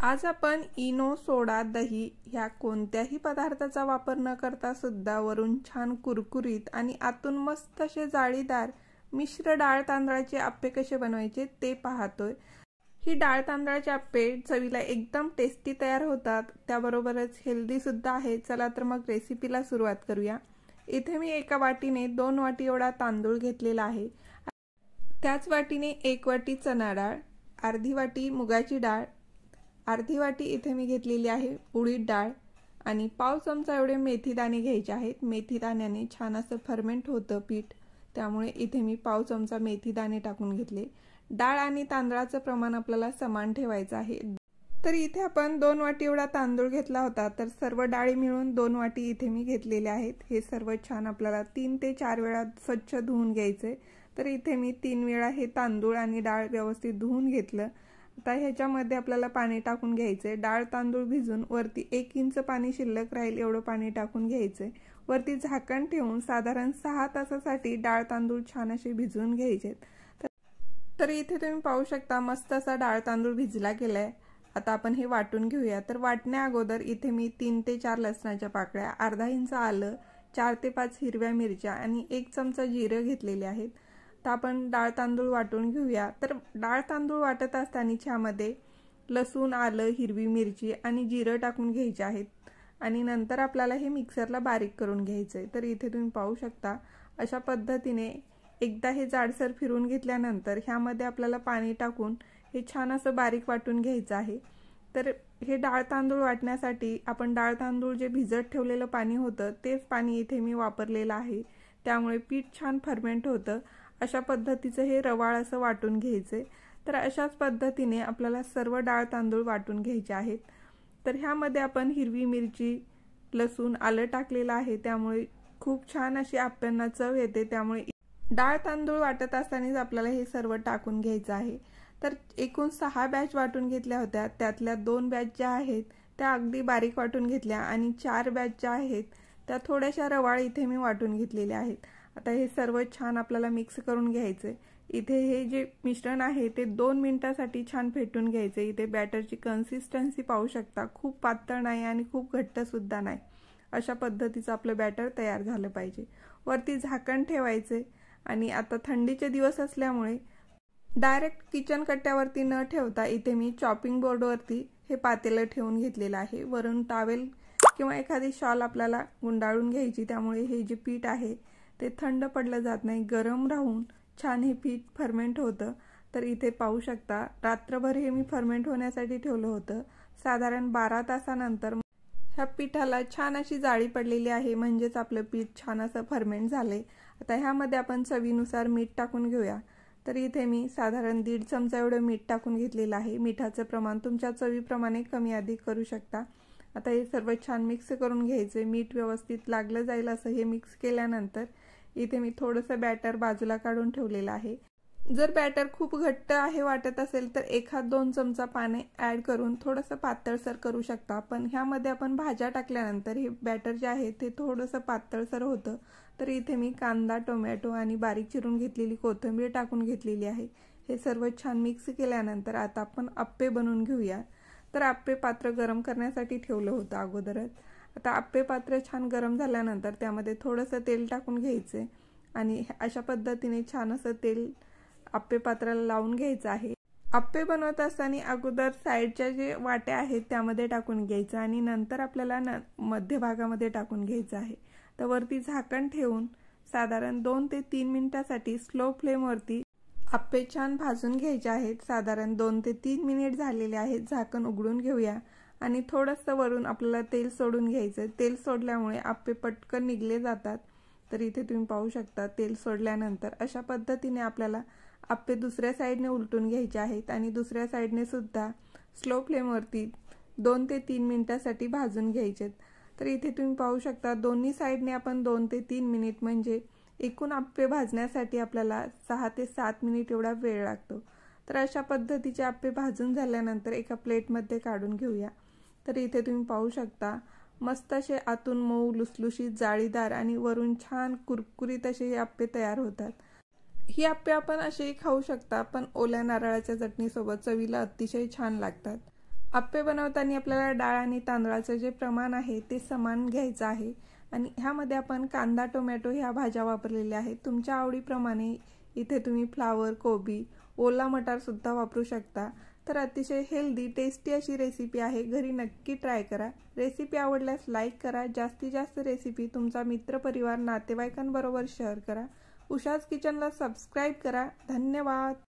आज आपण इनो, सोडा, दही ह्या कोणत्याही पदार्थाचा वापर न करता सुद्धा वरून छान कुरकुरीत आणि आतून मस्त असे जाळीदार मिश्र डाळ तांदळाचे आप्पे कसे बनवायचे ते पाहतोय। ही डाळ तांदळाचे आप्पे चवीला एकदम टेस्टी तयार होतात, त्याबरोबरच हेल्दी सुद्धा आहे। चला तर मग रेसिपीला सुरुवात करूया। इथे मी एका वाटीने 2 वाटी एवढा तांदूळ घेतलेला आहे। त्याच वाटीने 1 वाटी चणा डाळ, अर्धी वाटी मुगाची डाळ, अर्धी वाटी इथे मी घेतलेली आहे उडीद डाळ आणि पाव चमचा एवढे मेथी दाणे घ्यायचे आहेत। मेथी दाण्याने छान असं फर्मेंट होतं पीठ, त्यामुळे इथे मी पाव चमचा मेथी दाणे टाकून घेतले। डाळ आणि तांदळाचं प्रमाण आपल्याला समान ठेवायचं आहे। तर इथे आपण 2 वाटी एवढा तांदूळ घेतला होता, तर सर्व डाळी मिळून 2 वाटी इथे मी घेतलेले आहेत। हे सर्व छान आपल्याला 3 ते 4 वेळा स्वच्छ धुवून घ्यायचे। तर इथे मी 3 वेळा हे तांदूळ आणि डाळ व्यवस्थित धुवून घेतलं। आता ह्याच्यामध्ये आपल्याला पाणी टाकून घ्यायचे। डाळ तांदूळ भिजून वरती 1 इंच पाणी शिल्लक राहील एवढं पाणी टाकून घ्यायचे। वरती झाकण ठेवून साधारण 6 तासासाठी डाळ तांदूळ छान असे भिजवून घ्यायचे। तर इथे तुम्ही पाहू शकता मस्त असा डाळ तांदूळ भिजला गेलाय। आता आपण हे वाटून घेऊया। तर वाटण्या अगोदर इथे मी 3 ते 4 लसणाच्या पाकळ्या, अर्धा इंच आलं, 4 ते 5 हिरव्या मिरच्या आणि 1 चमचा जिरे घेतलेले आहेत। तर आपण डाळ तांदूळ वाटून घेऊया। तर डाळ तांदूळ वाटत असताना ह्यामध्ये लसूण, आलं, हिरवी मिरची आणि जिरं टाकून घ्यायचे आहेत आणि नंतर आपल्याला हे मिक्सरला बारीक करून घ्यायचे। तर इथे तुम्ही पाहू शकता अशा पद्धतीने एकदा हे जाडसर फिरून घेतल्यानंतर ह्यामध्ये आपल्याला पाणी टाकून हे छान असं बारीक वाटून घ्यायचं आहे। तर हे डाळ तांदूळ वाटण्यासाठी आपण डाळ तांदूळ जे भिजत ठेवलेलं पाणी होतं तेच पाणी इथे मी वापरलेलं आहे, त्यामुळे पीठ छान फर्मेंट होतं। अशा पद्धतीचं हे रवाळ असं वाटून घ्यायचे। तर अशाच पद्धतीने आपल्याला सर्व डाळ तांदूळ वाटून घ्यायचे आहेत। तर ह्यामध्ये आपण हिरवी मिरची, लसूण, आलं टाकलेलं आहे, त्यामुळे खूप छान अशी आप्प्यांना चव येते। त्यामुळे डाळ तांदूळ वाटत असतानाच आपल्याला हे सर्व टाकून घ्यायचं आहे। तर एकूण 6 बॅच वाटून घेतल्या होत्या, त्यातल्या 2 बॅच ज्या आहेत त्या अगदी बारीक वाटून घेतल्या आणि 4 बॅच ज्या आहेत त्या थोड्याशा रवाळ इथे मी वाटून घेतलेल्या आहेत। आता हे सर्व छान आपल्याला मिक्स करून घ्यायचे। इथे हे जे मिश्रण आहे ते 2 मिनिटांसाठी छान फेटून घ्यायचे। इथे बॅटरची कन्सिस्टन्सी पाहू शकता, खूप पातळ नाही आणि खूप घट्ट सुद्धा नाही, अशा पद्धतीचं आपलं बॅटर तयार झालं पाहिजे। वरती झाकण ठेवायचे आणि आता थंडीचे दिवस असल्यामुळे डायरेक्ट किचन कट्ट्यावरती न ठेवता इथे मी चॉपिंग बोर्डवरती हे पातेलं ठेवून घेतलेलं आहे। वरून टॉवेल किंवा एखादी शॉल आपल्याला गुंडाळून घ्यायची, त्यामुळे हे जे पीठ आहे ते थंड पडलं जात नाही, गरम राहून छान हे पीठ फर्मेंट होतं। तर इथे पाहू शकता रात्रभर हे मी फर्मेंट होण्यासाठी ठेवलं होतं। साधारण 12 तासानंतर ह्या पिठाला छान अशी जाळी पडलेली आहे, म्हणजेच आपलं पीठ छान असं फर्मेंट झाले। आता ह्यामध्ये आपण चवीनुसार मीठ टाकून घेऊया। तर इथे मी साधारण 1.5 चमचा एवढं मीठ टाकून घेतलेलं आहे। मिठाचं प्रमाण तुमच्या चवीप्रमाणे कमी अधिक करू शकता। आता हे सर्व छान मिक्स करून घ्यायचे। मीठ व्यवस्थित लागलं जाईल असं हे मिक्स केल्यानंतर इथे मी थोडंसं बॅटर बाजूला काढून ठेवलेलं आहे। जर बॅटर खूप घट्ट आहे वाटत असेल तर 1-2 चमचा पाणी ॲड करून थोडंसं पातळसर करू शकता, पण ह्यामध्ये आपण भाज्या टाकल्यानंतर हे बॅटर जे आहे ते थोडंसं पातळसर होतं। तर इथे मी कांदा, टोमॅटो आणि बारीक चिरून घेतलेली कोथिंबीर टाकून घेतलेली आहे। हे सर्व छान मिक्स केल्यानंतर आता आपण आप्पे बनवून घेऊया। तर आप्पे पात्र गरम करण्यासाठी ठेवलं होतं अगोदरच। आता आप्पे पात्र छान गरम झाल्यानंतर त्यामध्ये थोडंसं तेल टाकून घ्यायचे आणि अशा पद्धतीने छान असं तेल आप्पे पात्राला लावून घ्यायचं आहे। आप्पे बनवत असताना अगोदर साईडच्या जे वाट्या आहेत त्यामध्ये टाकून घ्यायचं आणि नंतर आपल्याला मध्य भागामध्ये टाकून घ्यायचं आहे। तर वरती झाकण ठेवून साधारण 2 ते 3 मिनिटांसाठी स्लो फ्लेमवरती आप्पे छान भाजून घ्यायचे आहेत। साधारण 2 ते 3 मिनिट झालेले आहेत। झाकण उघडून घेऊया आणि थोडंसं वरून आपल्याला तेल सोडून घ्यायचं। तेल सोडल्यामुळे आप्पे पटकन निघले जातात। तर इथे तुम्ही पाहू शकता तेल सोडल्यानंतर अशा पद्धतीने आपल्याला आप्पे दुसऱ्या साईडने उलटून घ्यायचे आहेत आणि दुसऱ्या साईडने सुद्धा स्लो फ्लेमवरती 2 ते 3 मिनिटांसाठी भाजून घ्यायचे। तर इथे तुम्ही पाहू शकता दोन्ही साईडने आपण 2 ते 3 मिनिट म्हणजे एकूण आप्पे भाजण्यासाठी आपल्याला 6 ते 7 मिनिट एवढा वेळ लागतो। तर अशा पद्धतीचे आप्पे भाजून झाल्यानंतर एका प्लेटमध्ये काढून घेऊया। तर इथे तुम्ही पाहू शकता मस्त असे आतून मऊ लुसलुशीत जाळीदार आणि वरून छान कुरकुरीत असे हे आप्पे तयार होतात। ही आप्पे आपण असेही खाऊ शकता, पण ओल्या नारळाच्या चटणीसोबत चवीला अतिशय छान लागतात। आप्पे बनवताना आपल्याला डाळ आणि तांदळाचं जे प्रमाण आहे ते समान घ्यायचं आहे आणि ह्यामध्ये आपण कांदा टोमॅटो ह्या भाज्या वापरलेल्या आहेत। तुमच्या आवडीप्रमाणे इथे तुम्ही फ्लावर, कोबी, ओला मटार सुद्धा वापरू शकता। तर अतिशय हेल्दी टेस्टी अशी रेसिपी आहे, घरी नक्की ट्राय करा। रेसिपी आवडल्यास लाईक करा, जास्तीत जास्त रेसिपी तुमचा मित्रपरिवार नातेवाईकांबरोबर शेअर करा। उषाज किचनला सबस्क्राईब करा। धन्यवाद।